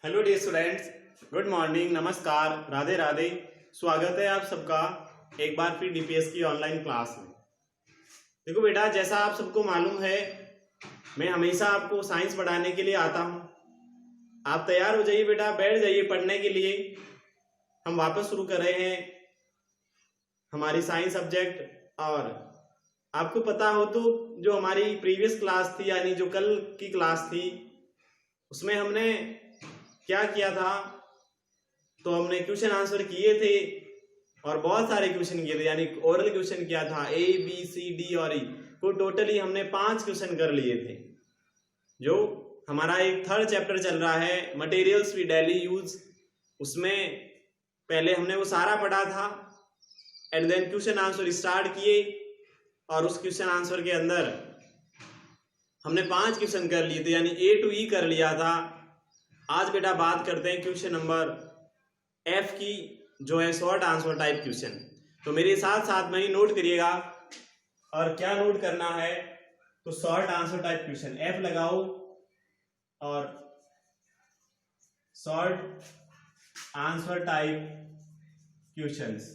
Hello dear students, good morning, नमस्कार, राधे राधे। स्वागत है आप सबका एक बार फिर डीपीएस की ऑनलाइन क्लास में। देखो बेटा, जैसा आप सबको मालूम है, मैं हमेशा आपको साइंस पढ़ाने के लिए आता हूँ। आप तैयार हो जाइए बेटा, बैठ जाइए पढ़ने के लिए। हम वापस शुरू कर रहे हैं हमारी साइंस सब्जेक्ट। और आपको पता हो तो जो हमारी प्रीवियस क्लास थी, यानी जो कल की क्लास थी, उसमें हमने क्या किया था, तो हमने क्वेश्चन आंसर किए थे और बहुत सारे क्वेश्चन किए थे, यानी ओरल क्वेश्चन किया था ए बी सी डी और ई को टोटली हमने 5 क्वेश्चन कर लिए थे। जो हमारा एक थर्ड चैप्टर चल रहा है मटेरियल्स वी डेली यूज, उसमें पहले हमने वो सारा पढ़ा था and then question answer start किए और उस क्वेश्चन आंसर के अंदर हमने 5 क्वेश्चन कर लिए थे, यानी ए टू ई कर लिया था। आज बेटा बात करते हैं क्वेश्चन नंबर एफ की, जो है शॉर्ट आंसर टाइप क्वेश्चन। तो मेरे साथ साथ में ही नोट करिएगा। और क्या नोट करना है, तो short answer type question F लगाओ और शॉर्ट आंसर टाइप क्वेश्चंस।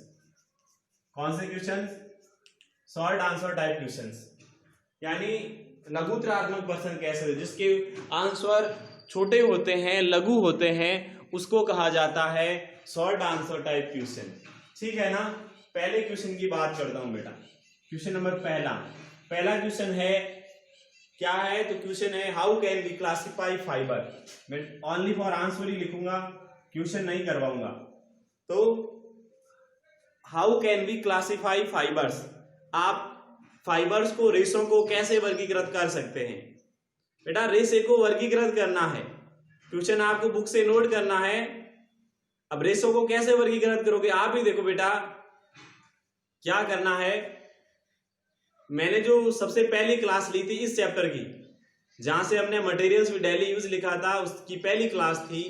कौन से question? Short answer type questions, यानी लघुत्रात्मक प्रश्न कैसे, जिसके आंसर छोटे होते हैं, लघु होते हैं, उसको कहा जाता है शॉर्ट आंसर टाइप क्वेश्चन। ठीक है ना। पहले क्वेश्चन की बात करता हूं बेटा। क्वेश्चन नंबर पहला क्वेश्चन है, क्या है? तो क्वेश्चन है how can we classify fiber. मैं ओनली फॉर आंसर ही लिखूंगा, क्वेश्चन नहीं करवाऊंगा। तो how can we classify fibers, आप फाइबर्स को, रेशों को कैसे वर्गीकृत कर सकते हैं? बेटा रेशे को वर्गीकृत करना है, क्वेश्चन आपको बुक से नोट करना है। अब रेशों को कैसे वर्गीकृत करोगे, आप ही देखो बेटा क्या करना है। मैंने जो सबसे पहली क्लास ली थी इस चैप्टर की, जहां से हमने मटेरियल्स विद डेली यूज लिखा था, उसकी पहली क्लास थी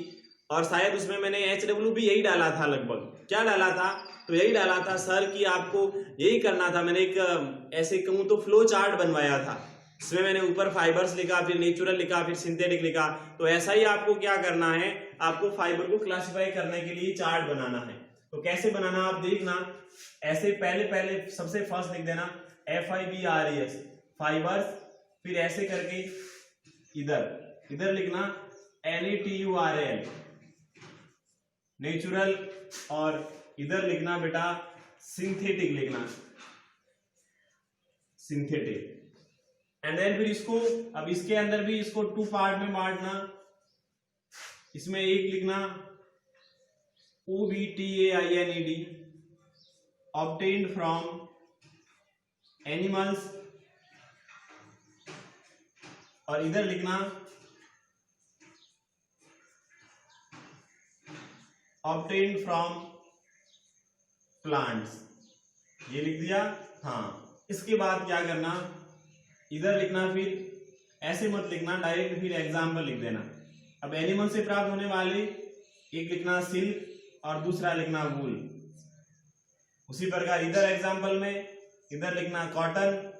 और शायद उसमें मैंने HW भी यही डाला था। लगभग क्या डाला था? तो यही डाला था सर कि आपको यही करना था। मैंने एक ऐसे कहूं तो फ्लो चार्ट बनवाया था, इसमें मैंने ऊपर फाइबर्स लिखा, फिर नेचुरल लिखा, फिर सिंथेटिक लिखा। तो ऐसा ही आपको क्या करना है, आपको फाइबर को क्लासिफाई करने के लिए चार्ट बनाना है। तो कैसे बनाना आप देखना। ऐसे पहले सबसे फर्स्ट लिख देना FIBRES फाइबर्स, फिर ऐसे करके इधर लिखना NATURL नेचुरल, और इधर लिखना बेटा सिंथेटिक लिखना, सिंथेटिक। एंड देन फिर इसको, अब इसके अंदर भी इसको 2 पार्ट में बांटना। इसमें एक लिखना OBTAINED obtained from animals, और इधर लिखना obtained from plants। ये लिख दिया। हाँ, इसके बाद क्या करना, इधर लिखना, फिर ऐसे मत लिखना डायरेक्ट, फिर एग्जाम्पल लिख देना। अब एनिमल से प्राप्त होने वाले एक लिखना सिल्क और दूसरा लिखना वूल। उसी प्रकार इधर एग्जाम्पल में इधर लिखना कॉटन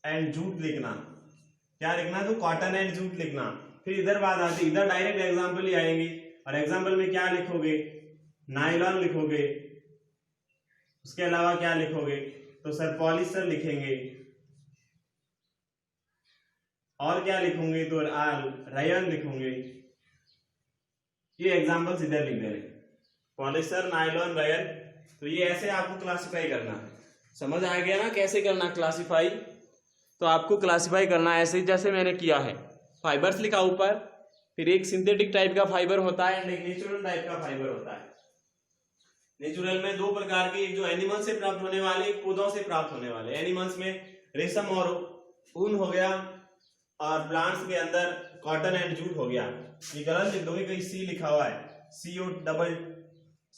एंड जूट लिखना। क्या लिखना? तो कॉटन एंड जूट लिखना। फिर इधर बात आती, इधर डायरेक्ट एग्जाम्पल ही आएंगे और एग्जाम्पल में क्या लिखोगे? नायलॉन लिखोगे। उसके अलावा क्या लिखोगे? तो सर पॉलिस्टर लिखेंगे। और क्या लिखोगे? तो रायन लिखोगे। ये एग्जांपल्स इधर लिख देंगे, पॉलिस्टर, नायलॉन, रायन। तो ये ऐसे आपको क्लासिफाई करना है। समझ आ गया ना कैसे करना क्लासिफाई? तो आपको क्लासिफाई करना ऐसे जैसे मैंने किया है। फाइबर्स लिखा ऊपर, फिर एक सिंथेटिक टाइप का फाइबर होता है एंड एक नेचुरल टाइप का फाइबर होता है। नेचुरल में 2 प्रकार के, एक जो एनिमल से प्राप्त होने वाले, एक पौधों से प्राप्त होने वाले। एनिमल्स में रेशम और ऊन हो गया, और प्लांट्स के अंदर कॉटन एंड जूट हो गया। ये गलत लिख दोगे, कहीं सी लिखा हुआ है,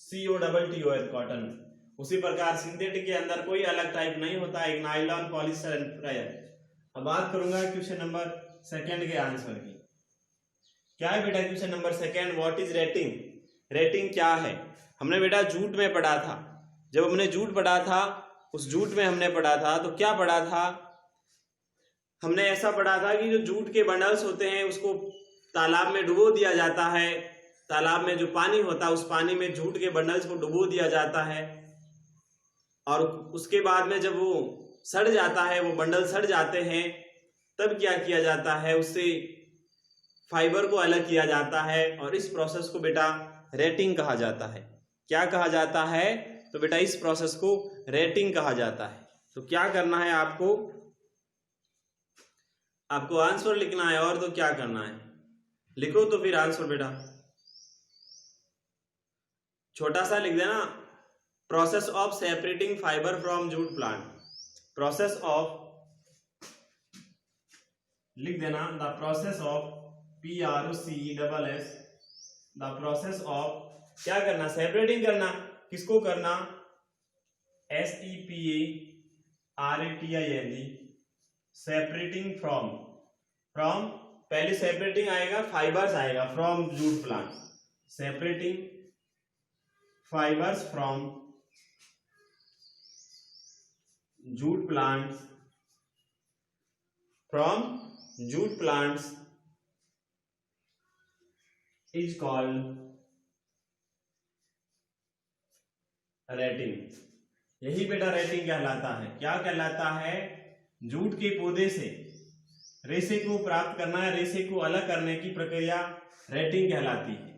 COTTO है कॉटन। उसी प्रकार सिंथेटिक के अंदर कोई अलग टाइप नहीं होता, एक नायलॉन, पॉलिस्टर एंड रायन। अब बात करूंगा क्वेश्चन नंबर 2 के आंसर की। क्या है बेटा question number 2? What is rating? Rating क्या है? हमने बेटा जूट में पढ़ा था। जब हमने जूट पढ़ा था, उस जूट में हमने पढ़ा था, तो क्या पढ़ा था? हमने ऐसा पढ़ा था कि जो जूट के बंडल्स होते हैं उसको तालाब में डुबो दिया जाता है, तालाब में जो पानी होता है उस पानी में जूट के बंडल्स को डुबो दिया जाता है, और उसके बाद में जब वो सड़ जाता है, वो बंडल सड़ जाते हैं, तब क्या किया जाता है, उससे फाइबर को अलग किया जाता है, और इस प्रोसेस को बेटा रेटिंग कहा जाता है। क्या कहा जाता है? तो बेटा इस प्रोसेस को रेटिंग कहा जाता है। तो क्या करना है आपको आंसर लिखना है, और तो क्या करना है, लिखो तो फिर आंसर बेटा छोटा सा लिख देना। Process of separating fibre from jute plant, process of लिख देना, the process of PROCESS, the process of क्या करना, सेपरेटिंग करना। किसको करना? SEPARATING, सेपरेटिंग फ्रॉम, पहले सेपरेटिंग आएगा, फाइबर्स आएगा, from jute plant, separating fibres from jute plants, is called rating. यही बेटा रेटिंग कहलाता है। क्या कहलाता है? जूट के पौधे से रेशे को प्राप्त करना है, रेशे को अलग करने की प्रक्रिया रेटिंग कहलाती है।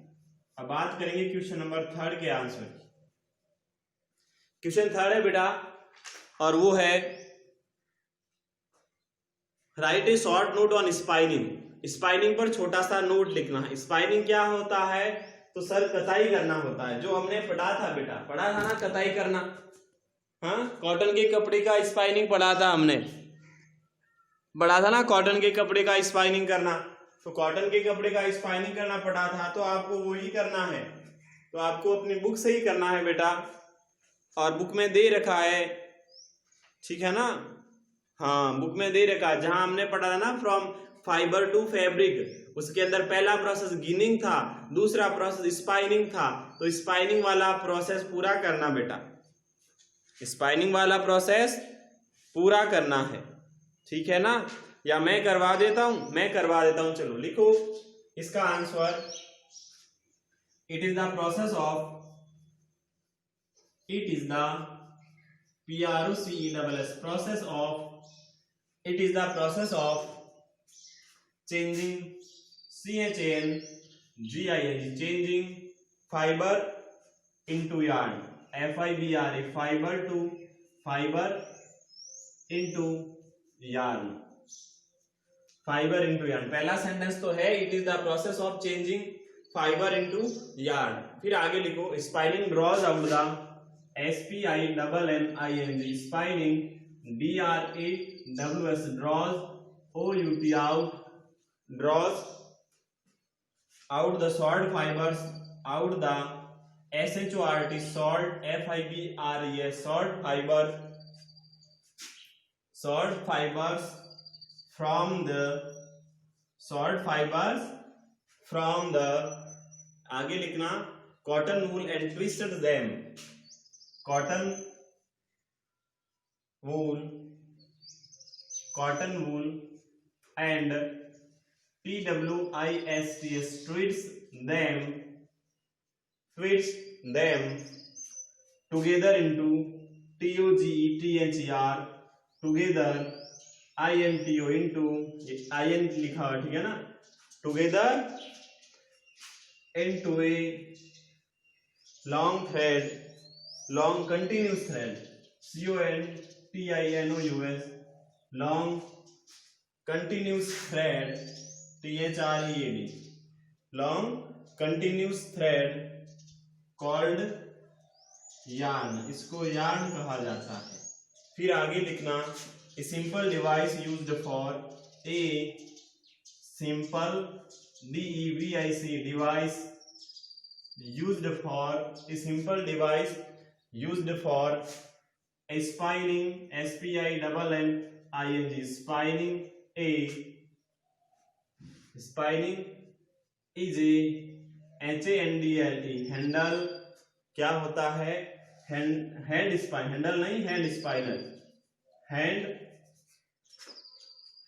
अब बात करेंगे क्वेश्चन नंबर 3 के आंसर की। क्वेश्चन 3 है बेटा, और वो है right A short note on spinning. Spinning पर छोटा सा नोट लिखना है। स्पाइनिंग क्या होता है? तो सर कताई करना होता है, जो हमने पढ़ा था बेटा, पढ़ा था ना कताई करना। हाँ, कॉटन के कपड़े का स्पाइनिंग पढ़ा था हमने, पढ़ा था ना कॉटन के कपड़े का स्पाइनिंग करना। तो कॉटन के कपड़े का स्पाइनिंग करना पढ़ा था, तो आपको वही करना है। तो आपको अपनी बुक से ही करना है बेटा, और बुक में दे रखा है, ठीक है ना? हाँ, बुक में दे रखा है, जहां हमने पढ़ा था ना फ्रॉम फाइबर टू फैब्रिक, उसके अंदर पहला प्रोसेस गिनिंग था, दूसरा प्रोसेस स्पाइनिंग था। तो स्पाइनिंग वाला प्रोसेस पूरा करना बेटा, स्पाइनिंग वाला प्रोसेस पूरा करना है, ठीक है ना? या मैं करवा देता हूं, चलो लिखो इसका answer. It is the process of, it is the PROCESS, process of, it is the process of changing, CHANGING, changing fiber into yarn, FIBRA, fiber to fiber into yarn, fiber into yarn। पहला sentence तो है it is the process of changing fiber into yarn। फिर आगे लिखो spinning draws out the, SPINNING, spinning, DRAWS, draws, OUT, out, draws out the short fibers, out the, SHORT, short, FIBRES, short fibers from the, आगे लिखना cotton wool and twisted them, cotton wool and TWISTS, twist them together into, TOGETHER, together, INTO, into, IN लिखा हुआ, ठीक है ना? together into a long thread, long continuous thread, CONTINOUS, long continuous thread, THREAD, long continuous thread called yarn, इसको yarn कहा जाता है। फिर आगे लिखना a simple device used for, a simple DEVICE, device used for, a simple device used for a spinning, SPINNING, spinning, a spinning is a HANDLE, handle क्या होता है? हैंड स्पाइन, हैंडल नहीं, hand spinal,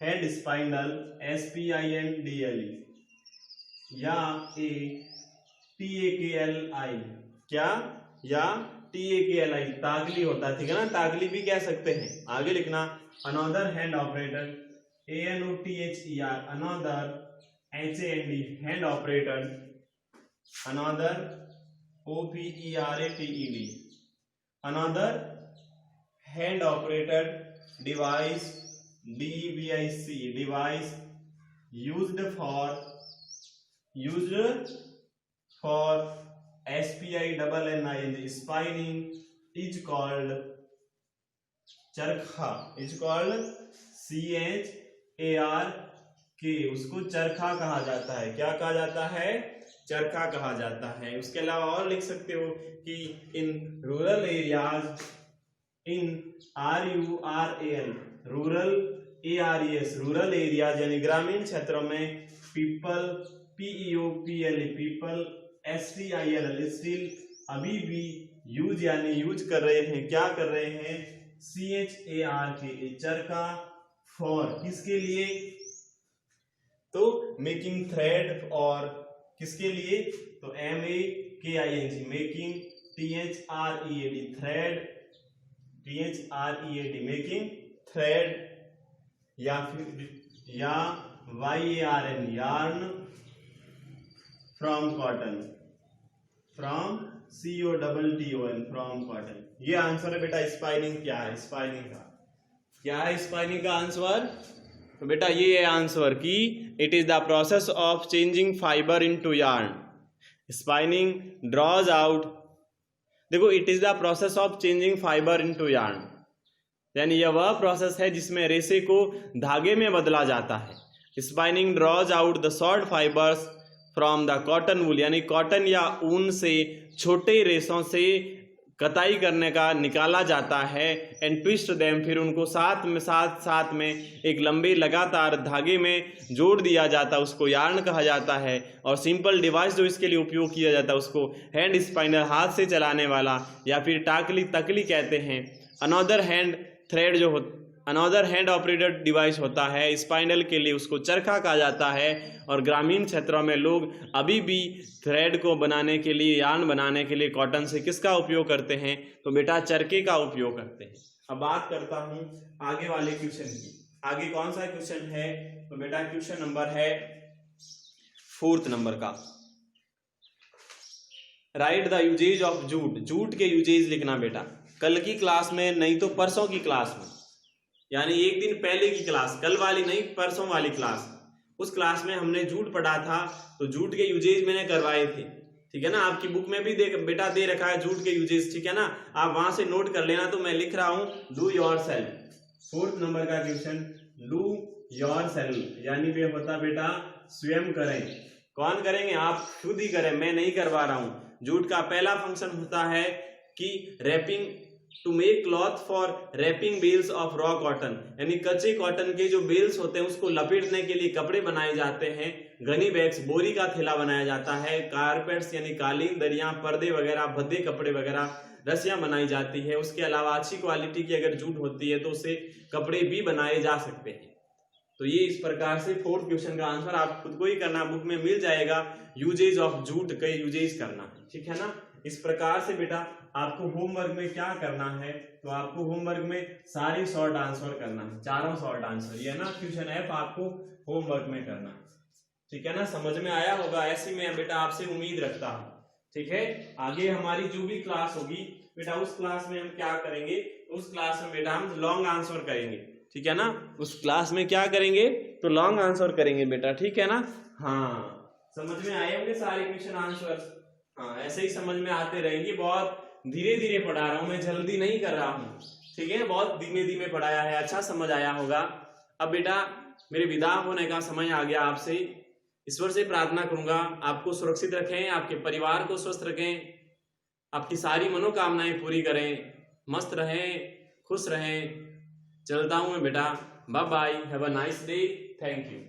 hand spinal, SPINDLE, या TAKLI, क्या, या TAKLI, तागली होता है, ठीक है ना, तागली भी कह सकते हैं। आगे लिखना, another hand operator, ANOTHER, another, HAND, hand operator, another, OPERATED, another hand operator device, DEVICE, device used for SPINNING, spinning is called चरखा, is called CHARK, उसको चरखा कहा जाता है। क्या कहा जाता है? चरखा कहा जाता है। उसके अलावा और लिख सकते हो कि in rural areas, in RURAL, rural ARES, rural areas यानी ग्रामीण क्षेत्रों में, people PEOPLE, people STILL, still अभी भी यूज यानी यूज कर रहे हैं, क्या कर रहे हैं? CHARK, चरखा, फॉर किसके लिए? तो मेकिंग थ्रेड, और किसके लिए? तो MAKING, making, THREAD, thread, THREAD, making thread, या फिर या YARN, yarn, from cotton, from COTTON, from cotton. ये आंसर है बेटा स्पाइनिंग। क्या है स्पाइनिंग का? क्या है स्पाइनिंग का आंसर? तो बेटा ये है आंसर कि it is the process of changing fibre into yarn. Spinning draws out, देखो it is the process of changing fibre into yarn, यानी यह वह प्रोसेस है जिसमें रेशे को धागे में बदला जाता है। Spinning draws out the short fibers from the cotton wool, यानी कॉटन या ऊन से छोटे रेशों से कताई करने का निकाला जाता है। एंड ट्विस्ट देम, फिर उनको साथ में एक लंबे लगातार धागे में जोड़ दिया जाता है, उसको यार्न कहा जाता है। और सिंपल डिवाइस जो इसके लिए उपयोग किया जाता है उसको हैंड स्पाइनर, हाथ से चलाने वाला, या फिर तकली कहते हैं। अनदर हैंड थ्रेड जो अनदर हैंड ऑपरेटेड डिवाइस होता है स्पाइनल के लिए, उसको चरखा कहा जाता है। और ग्रामीण क्षेत्रों में लोग अभी भी थ्रेड को बनाने के लिए, यार्न बनाने के लिए कॉटन से किसका उपयोग करते हैं? तो बेटा चरखे का उपयोग करते हैं। अब बात करता हूं आगे वाले क्वेश्चन की। आगे कौन सा क्वेश्चन है? तो बेटा क्वेश्चन नंबर है 4th नंबर का। Write the uses of jute, jute के यूजेज लिखना बेटा। कल की क्लास में, नहीं तो परसों की क्लास में, यानी एक दिन पहले की क्लास, कल वाली नहीं परसों वाली क्लास, उस क्लास में हमने जूट पढ़ा था। तो जूट के यूजेज मैंने करवाए थे, ठीक है ना। आपकी बुक में भी बेटा दे रखा है जूट के यूजेज, ठीक है ना, आप वहां से नोट कर लेना। तो मैं लिख रहा हूं do your self, 4th number का क्वेश्चन, डू योर सेल्फ, यानी वे होता बेटा स्वयं करें। कौन करेंगे? आप खुद ही करें, मैं नहीं करवा रहा हूं। जूट का पहला फंक्शन होता है कि wrapping, to make cloth for wrapping bales of raw cotton, यानी कच्चे कॉटन के जो बेल्स होते हैं उसको लपेटने के लिए कपड़े बनाए जाते हैं। गनी बैग्स, बोरी का थैला बनाया जाता है। कारपेट्स यानी कालीन, दरिया, पर्दे वगैरह, भद्दे कपड़े वगैरह, रस्सियां बनाई जाती है। उसके अलावा अच्छी क्वालिटी की अगर जूट होती है तो उससे कपड़े भी बनाए जा सकते हैं। तो ये इस प्रकार से 4th क्वेश्चन का आंसर आप खुद को ही करना, बुक में मिल जाएगा। यूजेज ऑफ जूट के यूजेज करना है, ठीक है ना। इस प्रकार से बेटा आपको होमवर्क में क्या करना है? तो आपको होमवर्क में सारी शॉर्ट आंसर करना है, चारों शॉर्ट आंसर, ये ना क्वेश्चन F आपको होमवर्क में करना है, ठीक है ना। समझ में आया होगा, ऐसी मैं बेटा आपसे उम्मीद रखता हूं, ठीक है। आगे हमारी जो भी क्लास होगी बेटा, उस क्लास में हम क्या करेंगे? उस क्लास में बेटा हम लॉन्ग आंसर करेंगे, ठीक है ना। उस क्लास में क्या करेंगे? तो लॉन्ग आंसर करेंगे बेटा, ठीक है ना। हाँ, समझ में आए होंगे सारे क्वेश्चन आंसर। हाँ, ऐसे ही समझ में आते रहेंगे। बहुत धीरे धीरे पढ़ा रहा हूं मैं, जल्दी नहीं कर रहा हूं, ठीक है। बहुत धीमे धीमे पढ़ाया है, अच्छा समझ आया होगा। अब बेटा मेरे विदा होने का समय आ गया। आपसे ईश्वर से प्रार्थना करूंगा आपको सुरक्षित रखें, आपके परिवार को स्वस्थ रखें, आपकी सारी मनोकामनाएं पूरी करें, मस्त रहें, खुश रहें। चलता हूं मैं बेटा, bye bye, have a nice day, thank you.